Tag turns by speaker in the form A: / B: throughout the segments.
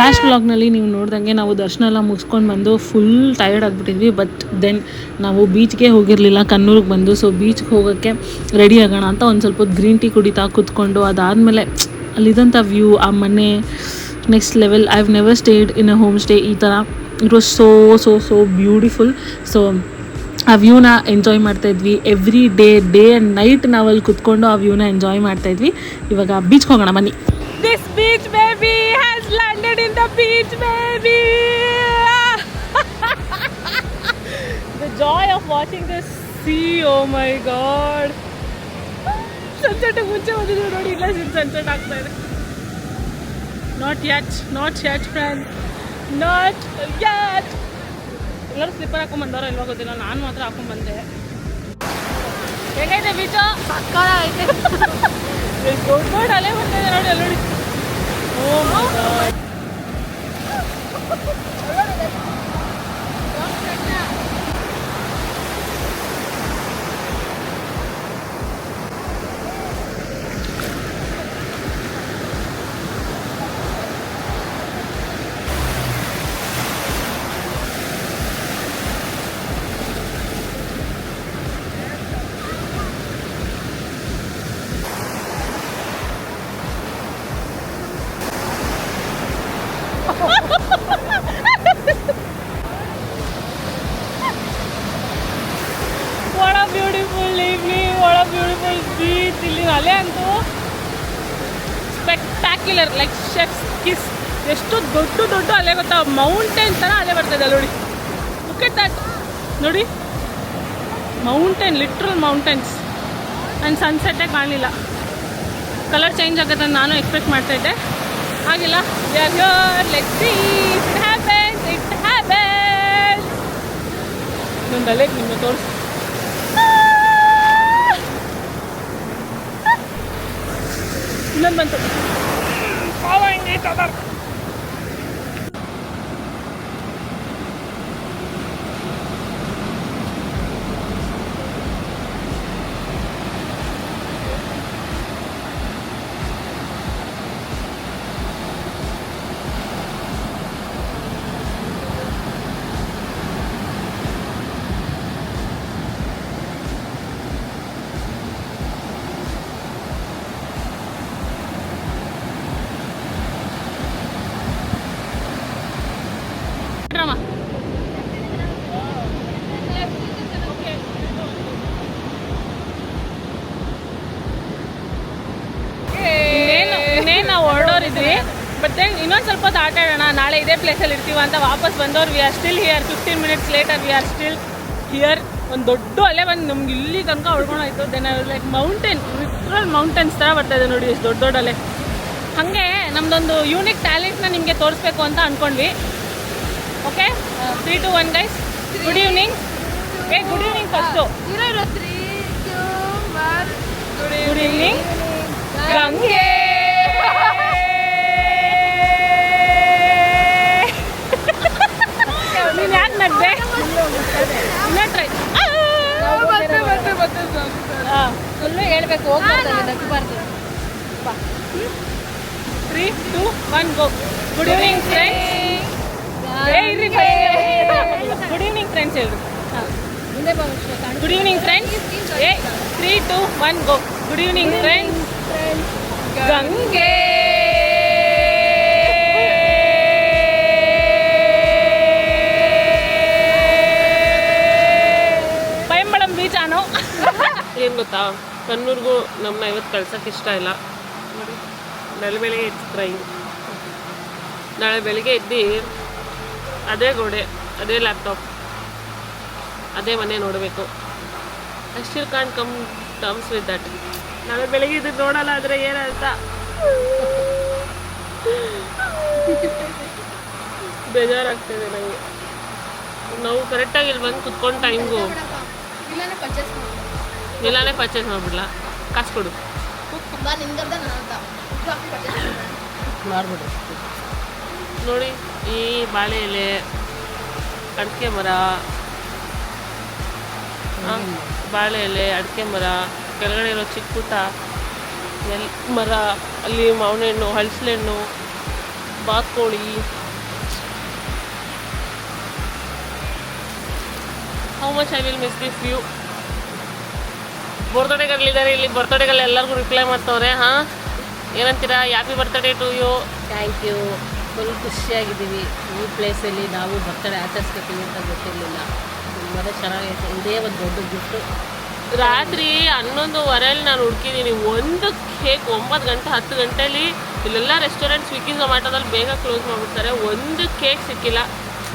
A: Last ವ್ಲಾಗ್ನಲ್ಲಿ ನೀವು ನೋಡ್ದಂಗೆ ನಾವು ದರ್ಶನ ಎಲ್ಲ ಮುಗಿಸ್ಕೊಂಡು ಬಂದು ಫುಲ್ ಟಯರ್ಡ್ ಆಗಿಬಿಟ್ಟಿದ್ವಿ. ಬಟ್ ದೆನ್ ನಾವು ಬೀಚ್ಗೆ ಹೋಗಿರಲಿಲ್ಲ, ಕಣ್ಣೂರಿಗೆ ಬಂದು. ಸೊ ಬೀಚ್ಗೆ ಹೋಗೋಕ್ಕೆ ರೆಡಿ ಆಗೋಣ ಅಂತ ಒಂದು ಸ್ವಲ್ಪ ಹೊತ್ತು ಗ್ರೀನ್ ಟೀ ಕುಡಿತಾ ಕೂತ್ಕೊಂಡು, ಅದಾದಮೇಲೆ ಅಲ್ಲಿದ್ದಂಥ ವ್ಯೂ, ಆ ಮನೆ next level. I have never stayed in a home stay ಈ ಥರ. It was so beautiful. So ಆ ವ್ಯೂನ ಎಂಜಾಯ್ ಮಾಡ್ತಾಯಿದ್ವಿ. ಎವ್ರಿ ಡೇ ಆ್ಯಂಡ್ ನೈಟ್ ನಾವಲ್ಲಿ ಕುತ್ಕೊಂಡು ಆ ವ್ಯೂನ ಎಂಜಾಯ್ ಮಾಡ್ತಾಯಿದ್ವಿ. ಇವಾಗ ಬೀಚ್ಗೆ ಹೋಗೋಣ ಬನ್ನಿ. This beach baby has landed in the beach baby. The joy of watching the sea, oh my god. Sunset ಮುಂಚೆ ಬಂದಿದ್ದೀವಿ ನೋಡಿ, ಇಲ್ಲ ಸನ್ಸೆಟ್ ಆಗ್ತಾ ಇದೆ. Not yet friends, not yet. ಎಲ್ಲರೂ ಸ್ಲಿಪ್ಪರ್ ಹಾಕೊಂಡ್ಬಂದವ್ರ ಇಲ್ವಾ ಗೊತ್ತಿಲ್ಲ, ನಾನು ಮಾತ್ರ ಹಾಕೊಂಡ್ಬಂದೆ. ಹೇಗೈತೆ ಬೀಚು? ಸಕ್ಕಳ ಐತೆ. ದೊಡ್ಡ ಅಲೆ ಬರ್ತಾಯಿದೆ ನೋಡಿ, ಅಲ್ಲಿ ನೋಡಿ. ಓ ಮೈ god. What a beautiful evening, what a beautiful beach. ಇಲ್ಲಿ ಅಲೆ ಅಂತೂ ಸ್ಪೆಕ್ಟ್ಯಾಕ್ಯುಲರ್, ಲೈಕ್ ಶೆಫ್ಸ್ ಕಿಸ್. ಎಷ್ಟು ದೊಡ್ಡ ಅಲೆ ಗೊತ್ತಾ, ಮೌಂಟೇನ್ ಥರ ಅಲೆ ಬರ್ತದೆ ನೋಡಿ. ಲುಕ್ ಎಟ್ ದಟ್ ನೋಡಿ, ಮೌಂಟೇನ್, ಲಿಟ್ರಲ್ ಮೌಂಟೇನ್ಸ್. ಆ್ಯಂಡ್ ಸನ್ಸೆಟ್ಟೇ ಕಾಣಲಿಲ್ಲ. ಕಲರ್ ಚೇಂಜ್ ಆಗುತ್ತೆ ಅಂತ ನಾನು ಎಕ್ಸ್ಪೆಕ್ಟ್ ಮಾಡ್ತಾಯಿದ್ದೆ, ಆಗಿಲ್ಲ. Let's see, it happens. ಇನ್ನೊಂದು ಅಲೆಗೆ ನಿಮಗೆ ತೋರಿಸಿ. ಇನ್ನೊಂದು ಬಂತು. ನಾವು ಹೊರಡೋರಿದ್ವಿ. ಬಟ್ ದೆನ್ ಇನ್ನೊಂದು ಸ್ವಲ್ಪ ಹೊತ್ತು ಆಟ ಆಡೋಣ, ನಾಳೆ ಇದೇ ಪ್ಲೇಸಲ್ಲಿ ಇರ್ತೀವ ಅಂತ ವಾಪಸ್ ಬಂದವ್ರು. We are still here. 15 minutes later we are still here. ಒಂದು ದೊಡ್ಡ ಅಲೆ ಬಂದು ನಮ್ಗೆ ಇಲ್ಲಿ ತನಕ ಹೊಡ್ಕೊಂಡಾಯ್ತು. Then I was like mountain, literal mountains ಥರ ಬರ್ತಾಯಿದೆ ನೋಡಿ, ಎಷ್ಟು ದೊಡ್ಡ ಅಲೆ. ಹಾಗೆ ನಮ್ಮದೊಂದು ಯೂನಿಕ್ ಟ್ಯಾಲೆಂಟ್ನ ನಿಮಗೆ ತೋರಿಸ್ಬೇಕು ಅಂತ ಅಂದ್ಕೊಂಡ್ವಿ. Okay, 3, 2, 1 guys. Good evening. Good evening first. Good evening Gange. ನೀನು ಯಾಕೆ ನಡ್ದೆ? ಇನ್ನೂ ಟ್ರೈ. ಫುಲ್ಲು ಹೇಳ್ಬೇಕು, ಹೋಗ್ಬಾರ್ದು. 3, 2, 1 go. Good evening friends. Good evening friends ಹೇಳ್ರಿ. Good evening friends. 3, 2, 1 go. Good evening friends. Gange. Payyambalam beach ಆನೋ. ಏನು ಗೊತ್ತಾ, ಕಣ್ಣೂರಿಗೂ ನಮ್ಮನ್ನ ಇವತ್ತು ಕಳ್ಸೋಕ್ಕೆ ಇಷ್ಟ ಇಲ್ಲ ನೋಡಿ. ನಾಳೆ ಬೆಳಿಗ್ಗೆ ಎದ್ದು ಟ್ರೈನ್, ನಾಳೆ ಬೆಳಿಗ್ಗೆ ಎದ್ದು ಅದೇ ಗೋಡೆ, ಅದೇ ಲ್ಯಾಪ್ಟಾಪ್, ಅದೇ ಮನೆ ನೋಡಬೇಕು. I still can't come terms with that. ನಾಳೆ ಬೆಳಿಗ್ಗೆ ಇದು ನೋಡಲ್ಲ ಆದರೆ ಏನಂತ ಬೇಜಾರಾಗ್ತಿದೆ ನನಗೆ. ನಾವು ಕರೆಕ್ಟಾಗಿ ಇಲ್ಲಿ ಬಂದು ಕುತ್ಕೊಂಡು ಟೈಮ್ಗೂ ಇಲ್ಲಾನೇ ಪರ್ಚೇಸ್ ಮಾಡಿಬಿಡ್ಲಾ, ಕಾಸು ಕೊಡು. ಮಾಡ್ಬಿಡು ನೋಡಿ. ಈ ಬಾಳೆ ಎಲೆ, ಅಡಿಕೆ ಮರ, ಬಾಳೆ ಎಲೆ, ಅಡಿಕೆ ಮರ, ಕೆಳಗಡೆ ಇರೋ ಚಿಕ್ಕ ಪುಟ್ಟ ಮರ, ಅಲ್ಲಿ ಮಾವಿನ ಹಣ್ಣು, ಹಲಸಿನ ಹಣ್ಣು, ಬಾತ್ಕೋಳಿ. How much I will miss this view. ಬರ್ತ್ಡೇಗಳಿದ್ದಾರೆ ಇಲ್ಲಿ, ಬರ್ತ್ಡೇಗಳು ಎಲ್ಲರಿಗೂ ರಿಪ್ಲೈ ಮಾಡ್ತವ್ರೆ. ಹಾಂ, ಏನಂತೀರಾ? Happy birthday to you.
B: Thank you. Full ಖುಷಿಯಾಗಿದ್ದೀವಿ. ಈ ಪ್ಲೇಸಲ್ಲಿ ನಾವು ಬರ್ತ್ಡೇ ಆಚರಿಸ್ಕೊತೀವಿ ಅಂತ ಗೊತ್ತಿರಲಿಲ್ಲ. ತುಂಬ ಚೆನ್ನಾಗೈತೆ. ಇದೇ ಒಂದು ದೊಡ್ಡ ಗಿಫ್ಟು.
A: ರಾತ್ರಿ 11:15 ನಾನು ಹುಡುಕಿದ್ದೀನಿ. ಒಂದು ಕೇಕ್ 9 ಗಂಟೆ 10 ಗಂಟೆಯಲ್ಲಿ ಇಲ್ಲೆಲ್ಲ ರೆಸ್ಟೋರೆಂಟ್ ಸ್ವಿಗ್ಗಿ ಝೊಮ್ಯಾಟೋದಲ್ಲಿ ಬೇಗ ಕ್ಲೋಸ್ ಮಾಡಿಬಿಡ್ತಾರೆ. ಒಂದು ಕೇಕ್ ಸಿಕ್ಕಿಲ್ಲ.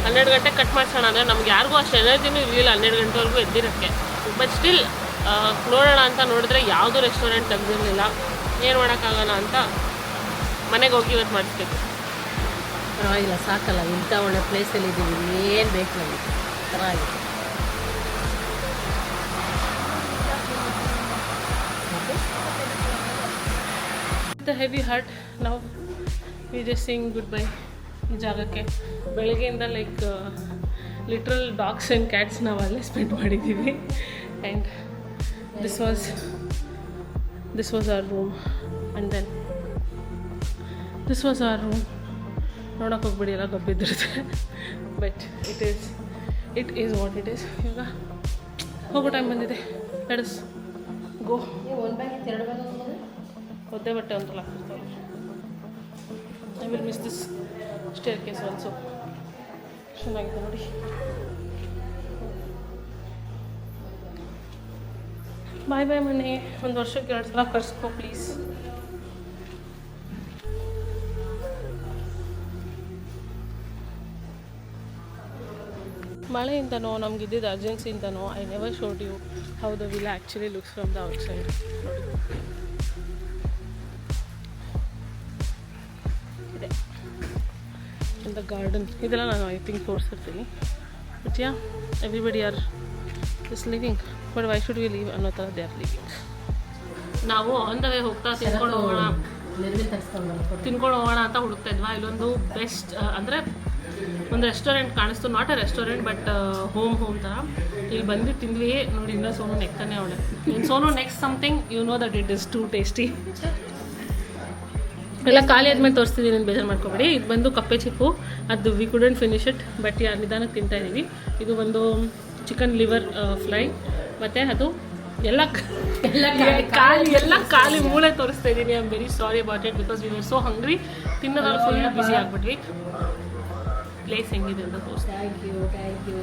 A: 12 ಗಂಟೆ ಕಟ್ ಮಾಡಿಸೋಣ ಅಂದರೆ ನಮ್ಗೆ ಯಾರಿಗೂ ಅಷ್ಟು ಎನರ್ಜಿನೂ ಇರಲಿಲ್ಲ 12 ಗಂಟೆವರೆಗೂ ಎದ್ದಿರೋಕ್ಕೆ. ಬಟ್ ಸ್ಟಿಲ್ ನೋಡೋಣ ಅಂತ ನೋಡಿದ್ರೆ ಯಾವುದೂ ರೆಸ್ಟೋರೆಂಟ್ ತೆಗೆದಿರಲಿಲ್ಲ. ಏನು ಮಾಡೋಕ್ಕಾಗೋಣ ಅಂತ ಮನೆಗೆ ಹೋಗಿ ಇವತ್ತು ಮಾಡಿಸ್ಬೇಕು.
B: ಪರವಾಗಿಲ್ಲ, ಸಾಕಲ್ಲ. ಇಂಥ ಒಳ್ಳೆ ಪ್ಲೇಸಲ್ಲಿ ಇದ್ದೀವಿ, ಏನು ಬೇಕು ನಮಗೆ. ಪರವಾಗಿಲ್ಲ.
A: ದ ಹೆವಿ ಹಾರ್ಟ್ ನಾವು we just saying good bye ಈ ಜಾಗಕ್ಕೆ. ಬೆಳಗ್ಗೆಯಿಂದ like literal dogs and cats ನಾವು ಅಲ್ಲೇ ಸ್ಪೆಂಡ್ ಮಾಡಿದ್ದೀವಿ. And this was our room. And then this was our room. ನೋಡೋಕೆ ಹೋಗ್ಬಿಡಿ, ಎಲ್ಲ ಗಬ್ಬಿದ್ದಿರುತ್ತೆ. But it is what it is. ಇವಾಗ ಹೋಗೋ ಟೈಮ್ ಬಂದಿದೆ. Let us go. ಒದ್ದೆ ಬಟ್ಟೆ ಅಂತಲ್ಲ ಹಾಕಿರ್ತಾರೆ. I will miss this staircase also. ಚೆನ್ನಾಗಿದೆ ನೋಡಿ. ಬಾಯ್ ಬಾಯ್ ಮನೆ. ಒಂದು ವರ್ಷಕ್ಕೆ 2 ಸಲ ಕರ್ಸ್ಕೋ ಪ್ಲೀಸ್. ಮಳೆಯಿಂದನೋ ನಮಗಿದ್ದಿದ್ದು ಅರ್ಜೆನ್ಸಿಯಿಂದನೋ I never showed you how the villa actually looks from the outside. ಇದೆ ಇನ್ ದ ಗಾರ್ಡನ್. ಇದೆಲ್ಲ ನಾನು ಐ ಥಿಂಕ್ ತೋರಿಸಿರ್ತೀನಿ. But yeah, everybody are is living. But why should we leave ಅನ್ನೋ ಥರ ದೇ ಆರ್ ಲಿವಿಂಗ್. ನಾವು on the way ಹೋಗ್ತಾ ತಿನ್ಕೊಂಡು ಹೋಗೋಣ ಅಂತ ಹುಡುಕ್ತಾ ಇದ್ವಾ. ಇಲ್ಲೊಂದು ಬೆಸ್ಟ್ ಅಂದರೆ ಒಂದು ರೆಸ್ಟೋರೆಂಟ್ ಕಾಣಿಸ್ತು. Not a restaurant but home ಥರ. ಇಲ್ಲಿ ಬಂದು ತಿಂದ್ವಿ ನೋಡಿ. ಇನ್ನೂ ಸೋನು ನೆಕ್ತಾನೆ ಅವಳೆ. Sonu next something you know that it is too tasty. ಎಲ್ಲ ಖಾಲಿ ಆದ್ಮೇಲೆ ತೋರಿಸ್ತಿದ್ದೀನಿ ಅಂತ ಬೇಜಾರು ಮಾಡ್ಕೊಬೇಡಿ. ಇದು ಬಂದು ಕಪ್ಪೆ ಚಿಪ್ಪು. ಅದು V couldn't finish it, but ಯಾರು ನಿಧಾನಕ್ಕೆ ತಿಂತಾ ಇದ್ದೀವಿ. ಇದು ಒಂದು ಚಿಕನ್ ಲಿವರ್ ಫ್ರೈ. ಮತ್ತು ಅದು ಎಲ್ಲ ಖಾಲಿ ಮೂಳೆ ತೋರಿಸ್ತಾ ಇದ್ದೀನಿ. I am very sorry about it because we were so hungry. ತಿನ್ನೋದ್ರಲ್ಲಿ ಫುಲ್ ಬಿಸಿ ಆಗಿಬಿಟ್ವಿ. ಪ್ಲೇಸ್ ಹೆಂಗಿದೆ ಅಂತ ತೋರಿಸ್ತೀನಿ.
B: Thank you.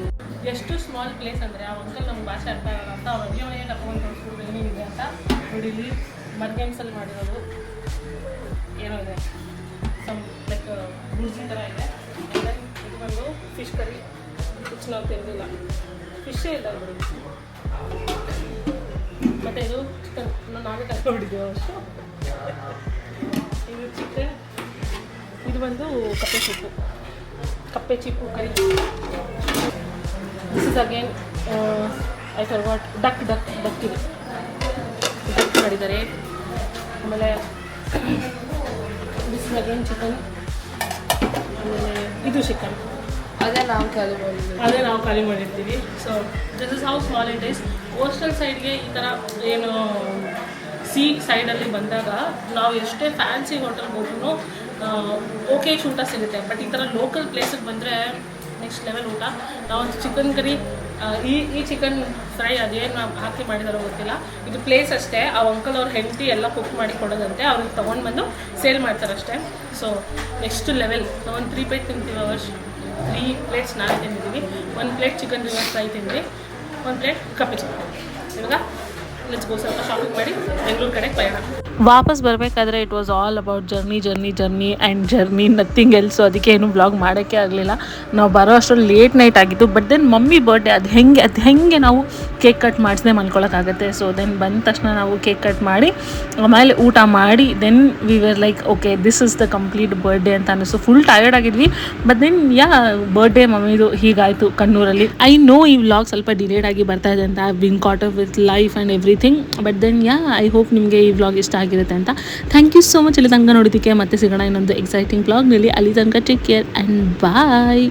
A: ಎಷ್ಟು ಸ್ಮಾಲ್ ಪ್ಲೇಸ್ ಅಂದರೆ ಆ ಒಂದ್ಸಲ ನಮ್ಗೆ ಭಾಷೆ ಅರ್ಥ ಆಗೋಲ್ಲ ಅಂತ ಅವ್ರು ಅಲ್ಲಿಯೇ ಕರ್ಕೊಂಡು ತೋರಿಸ್ಬಿಟ್ಟು ಏನೇನಿದೆ ಅಂತ ನೋಡಿ. ಇಲ್ಲಿ ಮರ್ಗೇಮ್ಸಲ್ಲಿ ಮಾಡಿರೋದು ಏನೋ ಇದೆ, ಸಮ್ ಲೈಕ್ ಗುರ್ಜಿ ಥರ ಇದೆ. ಇದು ಬಂದು ಫಿಶ್ ಕರಿ, ಫಿಶ್ ನಾವು ತಿಂದಿಲ್ಲ, ಫಿಶ್ಶೇ ಇಲ್ಲ ಇವರು. ಮತ್ತು ಇದು ಚಿಕನ್ ನಾವೇ ಕರ್ಕೊಂಡಿದ್ದೀವಿ ಅಷ್ಟು. ಇದು ಚಿಕನ್. ಇದು ಬಂದು ಕಪ್ಪೆ ಚಿಪ್ಪು ಕರಿ. This is again I forgot duck ಇದೆ. ಡಕ್ ಮಾಡಿದ್ದಾರೆ. ಆಮೇಲೆ ದಿಸ್ ಇಸ್ ಅಗೇನ್ ಚಿಕನ್. ಆಮೇಲೆ ಇದು ಚಿಕನ್.
B: ಅದೇ ನಾವು
A: ಖಾಲಿ ಮಾಡಿರ್ತೀವಿ. So this is how small it is. Coastal ಸೈಡ್ಗೆ ಈ ಥರ ಏನು ಸಿ ಸೈಡಲ್ಲಿ ಬಂದಾಗ ನಾವು ಎಷ್ಟೇ ಫ್ಯಾನ್ಸಿ ಹೋಟೆಲ್ಗೆ ಹೋದ್ರೂ ಓಕೆ ಊಟ ಸಿಗುತ್ತೆ. ಬಟ್ ಈ ಥರ ಲೋಕಲ್ ಪ್ಲೇಸಿಗೆ ಬಂದರೆ ನೆಕ್ಸ್ಟ್ ಲೆವೆಲ್ ಊಟ. ನಾವೊಂದು ಚಿಕನ್ ಕರಿ, ಈ ಚಿಕನ್ ಫ್ರೈ ಅದೇನು ಹಾಕಿ ಮಾಡಿದಾರೋ ಗೊತ್ತಿಲ್ಲ. ಇದು ಪ್ಲೇಸ್ ಅಷ್ಟೇ. ಆ ಅಂಕಲ್ ಅವ್ರ ಹೆಂಡತಿ ಎಲ್ಲ ಕುಕ್ ಮಾಡಿ ಕೊಡೋದಂತೆ. ಅವ್ರಿಗೆ ತೊಗೊಂಡು ಬಂದು ಸೇಲ್ ಮಾಡ್ತಾರಷ್ಟೇ. So next level. ನಾವು ಒಂದು 3 ಪ್ಲೇಟ್ ತಿಂತೀವಿ. 3 ಪ್ಲೇಟ್ಸ್ ನಾವೇ ತಿಂದಿದ್ದೀವಿ. 1 ಪ್ಲೇಟ್ ಚಿಕನ್ ಲಿವರ್ ಫ್ರೈ ತಿಂದ್ವಿ, 1 ಪ್ಲೇಟ್ ಕಪ್ಪೆ ಚಿಕನ್. ಇವಾಗ ಲೆಟ್ಸ್ ಗೋ, ಸ್ವಲ್ಪ ಶಾಪಿಂಗ್ ಮಾಡಿ ಬೆಂಗಳೂರು ಕಡೆ ಪಯಣ. ವಾಪಸ್ ಬರಬೇಕಾದ್ರೆ it was all about journey nothing else. ಅದಕ್ಕೆ ಏನು ಬ್ಲಾಗ್ ಮಾಡೋಕ್ಕೆ ಆಗಲಿಲ್ಲ. ನಾವು ಬರೋ ಅಷ್ಟರಲ್ಲಿ ಲೇಟ್ ನೈಟ್ ಆಗಿತ್ತು. ಬಟ್ ದೆನ್ ಮಮ್ಮಿ ಬರ್ಡೇ ಅದು ಹೆಂಗೆ ನಾವು ಕೇಕ್ ಕಟ್ ಮಾಡಿಸ್ದೆ ಮಲ್ಕೊಳ್ಳೋಕ್ಕಾಗತ್ತೆ. ಸೊ ದೆನ್ ಬಂದ ತಕ್ಷಣ ನಾವು ಕೇಕ್ ಕಟ್ ಮಾಡಿ ಆಮೇಲೆ ಊಟ ಮಾಡಿ then we were like okay this is the complete birthday ಅಂತ ಅನ್ನಿಸ್ತು. ಫುಲ್ ಟಯರ್ಡ್ ಆಗಿದ್ವಿ. ಬಟ್ ದೆನ್ ಬರ್ಡೇ ಮಮ್ಮಿದು ಹೀಗಾಯಿತು ಕಣ್ಣೂರಲ್ಲಿ. ಐ ನೋ ಈ ವ್ಲಾಗ್ ಸ್ವಲ್ಪ ಡಿಲೇಡ್ ಆಗಿ ಬರ್ತಾ ಇದೆ ಅಂತ. I been caught up with life and everything. But then I hope ನಿಮಗೆ ಈ ವ್ಲಾಗ್ ಇಷ್ಟ ಆಗಿರುತ್ತೆ ಅಂತ. ಥ್ಯಾಂಕ್ ಯು ಸೋ ಮಚ್ ಇಲ್ಲಿ ತನಕ ನೋಡಿದ್ದಕ್ಕೆ. ಮತ್ತೆ ಸಿಗೋಣ ಇನ್ನೊಂದು ಎಕ್ಸೈಟಿಂಗ್ ವ್ಲಾಗ್ನಲ್ಲಿ. ಅಲ್ಲಿ ತನಕ ಟೇಕ್ ಕೇರ್ ಆ್ಯಂಡ್ ಬಾಯ್.